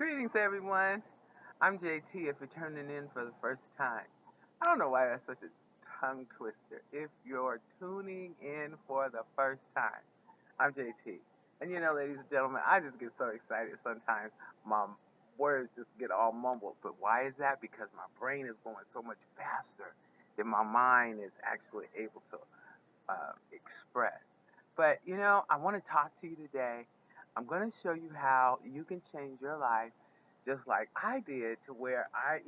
Greetings, everyone. I'm JT. If you're tuning in for the first time, I don't know why that's such a tongue twister. If you're tuning in for the first time, I'm JT. And ladies and gentlemen, I just get so excited sometimes. My words just get all mumbled. But why is that? Because my brain is going so much faster than my mind is actually able to express. But I want to talk to you today. I'm going to show you how you can change your life just like I did, to where I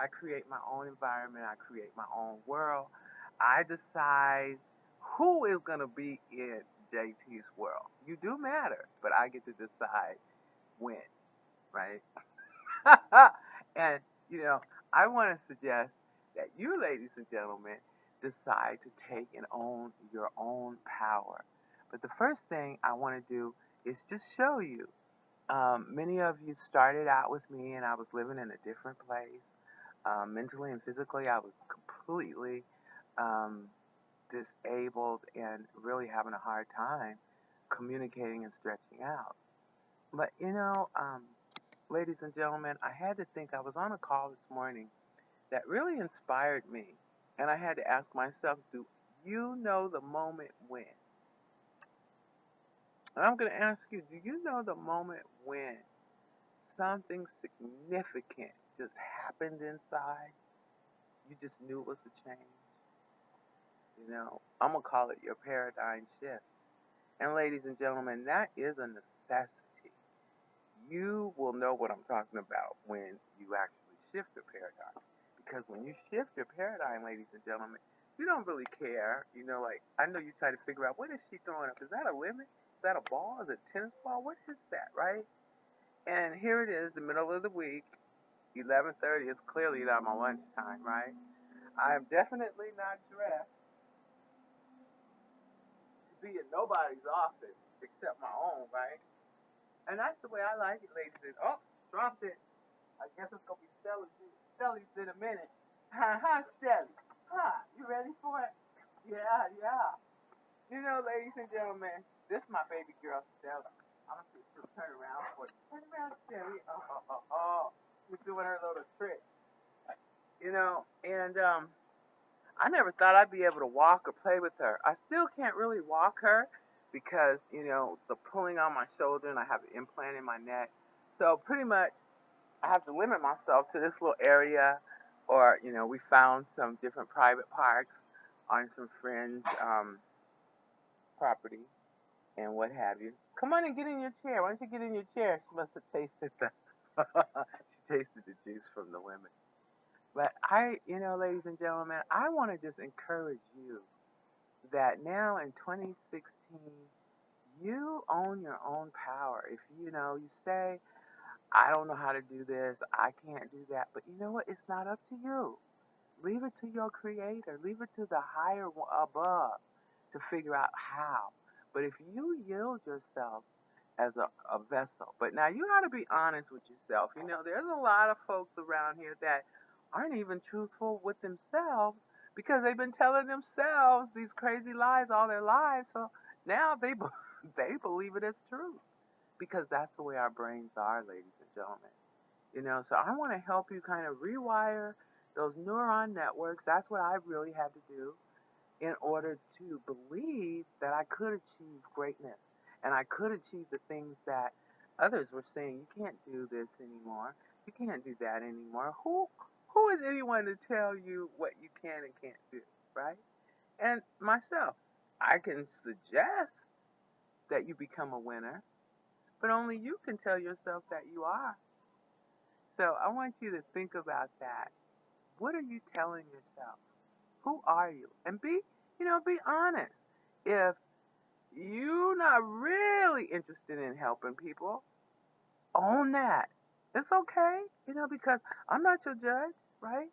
create my own environment, I create my own world. I decide who is going to be in JT's world. You do matter, but I get to decide when, right? And, you know, I want to suggest that you, ladies and gentlemen, decide to take and own your own power. But the first thing I want to do is just show you. Many of you started out with me, and I was living in a different place. Mentally and physically, I was completely um, disabled and really having a hard time communicating and stretching out. But ladies and gentlemen, I had to think. I was on a call this morning that really inspired me, and I had to ask myself, do you know the moment when? And I'm going to ask you, do you know the moment when something significant just happened inside? You just knew it was a change. I'm going to call it your paradigm shift. And ladies and gentlemen, that is a necessity. You will know what I'm talking about when you actually shift your paradigm. Because when you shift your paradigm, ladies and gentlemen, you don't really care. Like, I know you try to figure out, what is she throwing up? Is that a lemon? Is that a ball? Is it a tennis ball? What is that, right? And here it is, the middle of the week, 11:30. It's clearly not my lunchtime, right? I am definitely not dressed to be in nobody's office except my own, right? And that's the way I like it, ladies. Oh, dropped it. I guess it's gonna be Stelly's in a minute. Hi, Stelly. Hi, you ready for it? Yeah, yeah. Ladies and gentlemen, this is my baby girl, Stelly. I'm gonna see if she'll turn around for you. Turn around, Stelly. Oh. She's doing her little trick. And I never thought I'd be able to walk or play with her. I still can't really walk her because, the pulling on my shoulder, and I have an implant in my neck. So pretty much I have to limit myself to this little area, or, we found some different private parks on some friends' property and what have you. Come on and get in your chair. Why don't you get in your chair? She must have tasted the she tasted the juice from the lemon. But ladies and gentlemen, I want to just encourage you that now in 2016, you own your own power. If you say, I don't know how to do this, I can't do that, but you know what? It's not up to you. Leave it to your creator. Leave it to the higher above to figure out how. But if you yield yourself as a vessel, but now you got to be honest with yourself. There's a lot of folks around here that aren't even truthful with themselves because they've been telling themselves these crazy lies all their lives. So now they believe it as truth because that's the way our brains are, ladies and gentlemen. So I want to help you kind of rewire those neuron networks. That's what I really had to do in order to believe that I could achieve greatness and I could achieve the things that others were saying, you can't do this anymore. You can't do that anymore. Who is anyone to tell you what you can and can't do, right? And myself, I can suggest that you become a winner, but only you can tell yourself that you are. So I want you to think about that. What are you telling yourself? Who are you? And be honest. If you're not really interested in helping people, own that. It's okay, because I'm not your judge, right?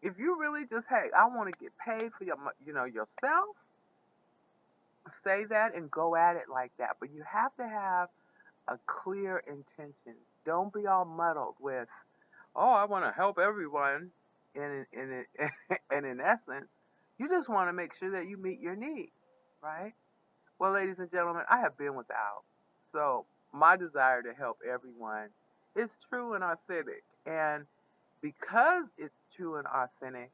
If you really just, hey, I want to get paid for yourself, say that and go at it like that. But you have to have a clear intention. Don't be all muddled with, oh, I want to help everyone. And in essence, you just want to make sure that you meet your needs, right? Well, ladies and gentlemen, I have been without. So my desire to help everyone It's true and authentic. And because it's true and authentic,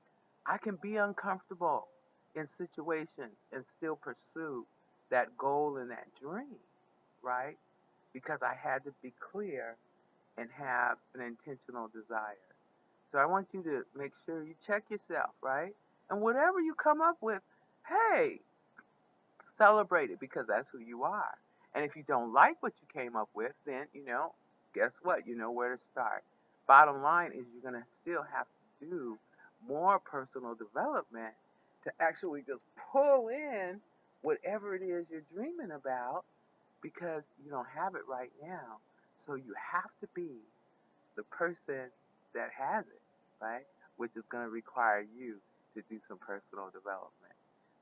I can be uncomfortable in situations and still pursue that goal and that dream, right? Because I had to be clear and have an intentional desire. So I want you to make sure you check yourself, right? And whatever you come up with, hey, celebrate it because that's who you are. And if you don't like what you came up with, then, guess what? You know where to start. Bottom line is you're going to still have to do more personal development to actually just pull in whatever it is you're dreaming about because you don't have it right now. So you have to be the person that has it, right? Which is going to require you to do some personal development.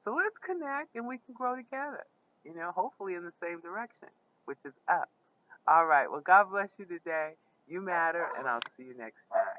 So let's connect and we can grow together, hopefully in the same direction, which is up. All right. Well, God bless you today. You matter, and I'll see you next time.